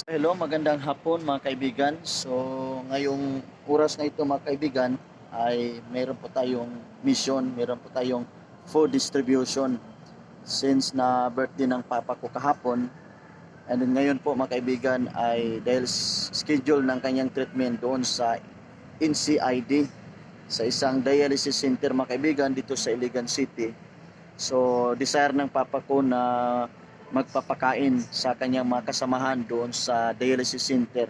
Hello, magandang hapon mga kaibigan. So, ngayong oras na ito mga kaibigan ay meron po tayong mission, meron po tayong food distribution since na birthday ng papa ko kahapon. And then ngayon po mga kaibigan ay dahil schedule ng kanyang treatment doon sa NCID sa isang dialysis center mga kaibigan dito sa Iligan City. So, desire ng papa ko na magpapakain sa kanyang mga kasamahan doon sa dialysis center.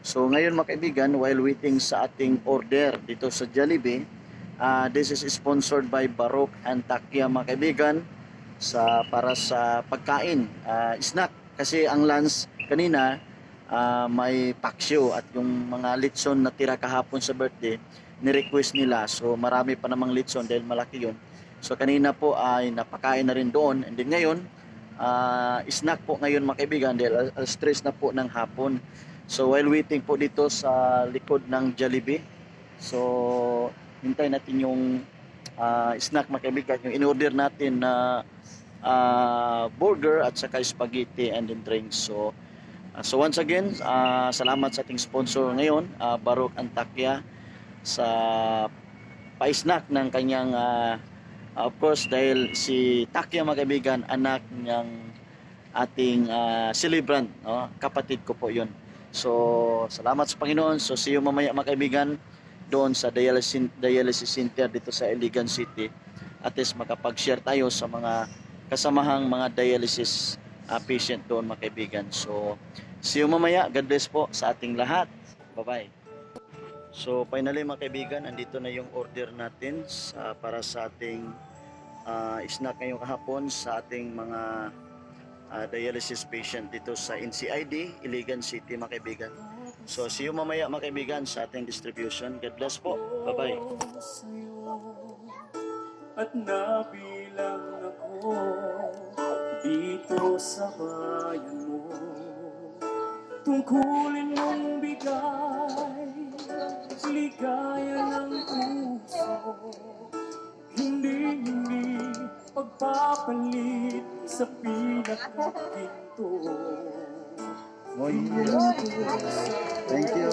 So ngayon mga kaibigan, while waiting sa ating order dito sa Jollibee, this is sponsored by Baroque and Takya mga kaibigan para sa pagkain, snack. Kasi ang lunch kanina may paksyo at yung mga litson na tira kahapon sa birthday, ni-request nila. So marami pa namang litson dahil malaki yun. So kanina po ay napakain na rin doon, and then ngayon snack po ngayon mga kaibigan dahil stress na po ng hapon. So while waiting po dito sa likod ng Jollibee, so hintay natin yung snack mga kaibigan, yung in-order natin na burger at saka spaghetti and then drinks. So once again, salamat sa ating sponsor ngayon, Baroque Antakya, sa pa-snack ng kanyang of course, dahil si Takya mga kaibigan, anak ng ating celebrant, no? Kapatid ko po yun. So, salamat sa Panginoon. So, see you mamaya mga kaibigan doon sa dialysis center dito sa Iligan City. At least makapag-share tayo sa mga kasamahang mga dialysis patient doon mga kaibigan. So, see you mamaya. God bless po sa ating lahat. Bye-bye. So finally mga kaibigan, andito na yung order natin para sa ating snack ngayong kahapon sa ating mga dialysis patient dito sa NCID, Iligan City mga kaibigan. So see you mamaya mga kaibigan sa ating distribution. God bless po. Bye-bye. At nabilang ako dito sa bayan mo, tungkulin mong bigay ligaya ng puso, hindi pagpapalit sa pinakaginto. Thank you.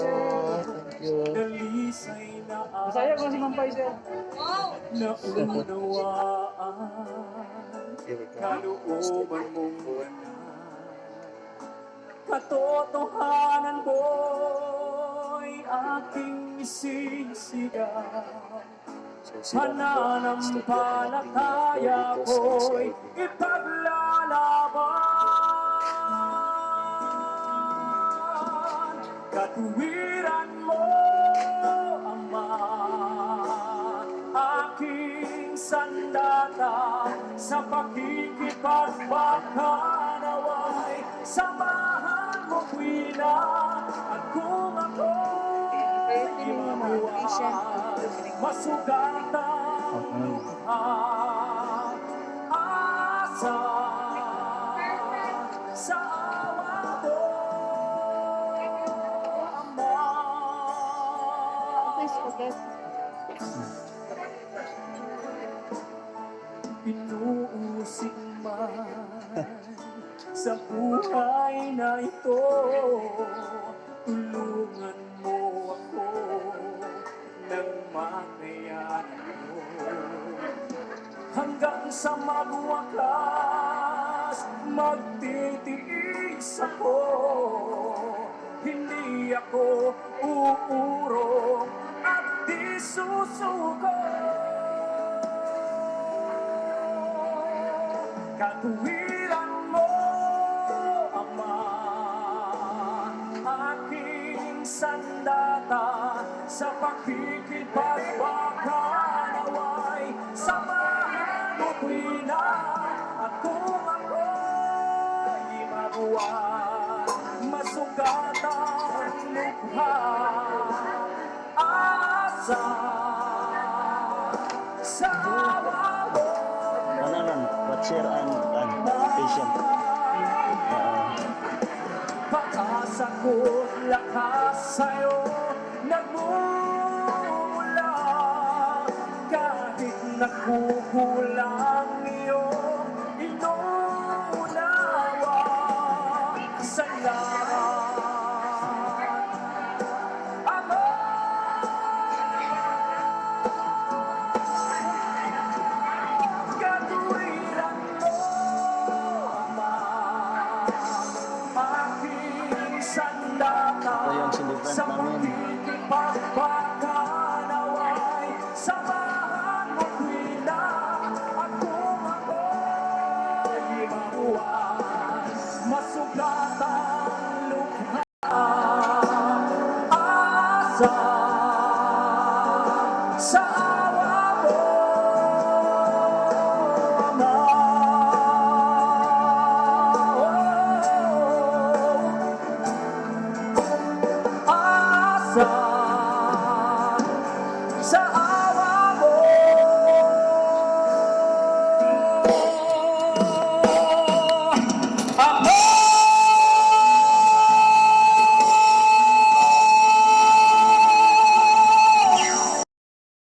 Dalisay na Masaya ko si Mampay, sir. naunawaan kalooban mong banal. Katotohanan mo'y aking isisigaw. Pananampalataya ko'y ipaglalaban. Katuwiran mo, Ama, aking sandata sa pakikipagbaka naway. Samahan mo, Quina, at kung ako'y mabuhay, masugatan ang asa sa awa mo, Ama. Pinuusik man sa buhay na ito, tulungan mo ako nang makayanan mo. Hanggang sa magwakas, magtitiis ako. Hindi ako uurong at di susuko. Katuwiran mo, Ama, aking sandata sa pakikipagbaka naway. Samahan mo, Quina, at kung ako'y mabuhay, masugatan lukha asa sa awa mo. Watcher and patient. Pag-asa ko't lakas sa'yo nagmumula, kahit nakukulang iyong inuunawa. Salamat restaurant sa namin. pakikipagpakanaway, samahan mo kwila at kung ako'y mabuhay, masugat ang lukha. Asa sa awa mo, Ama. Asa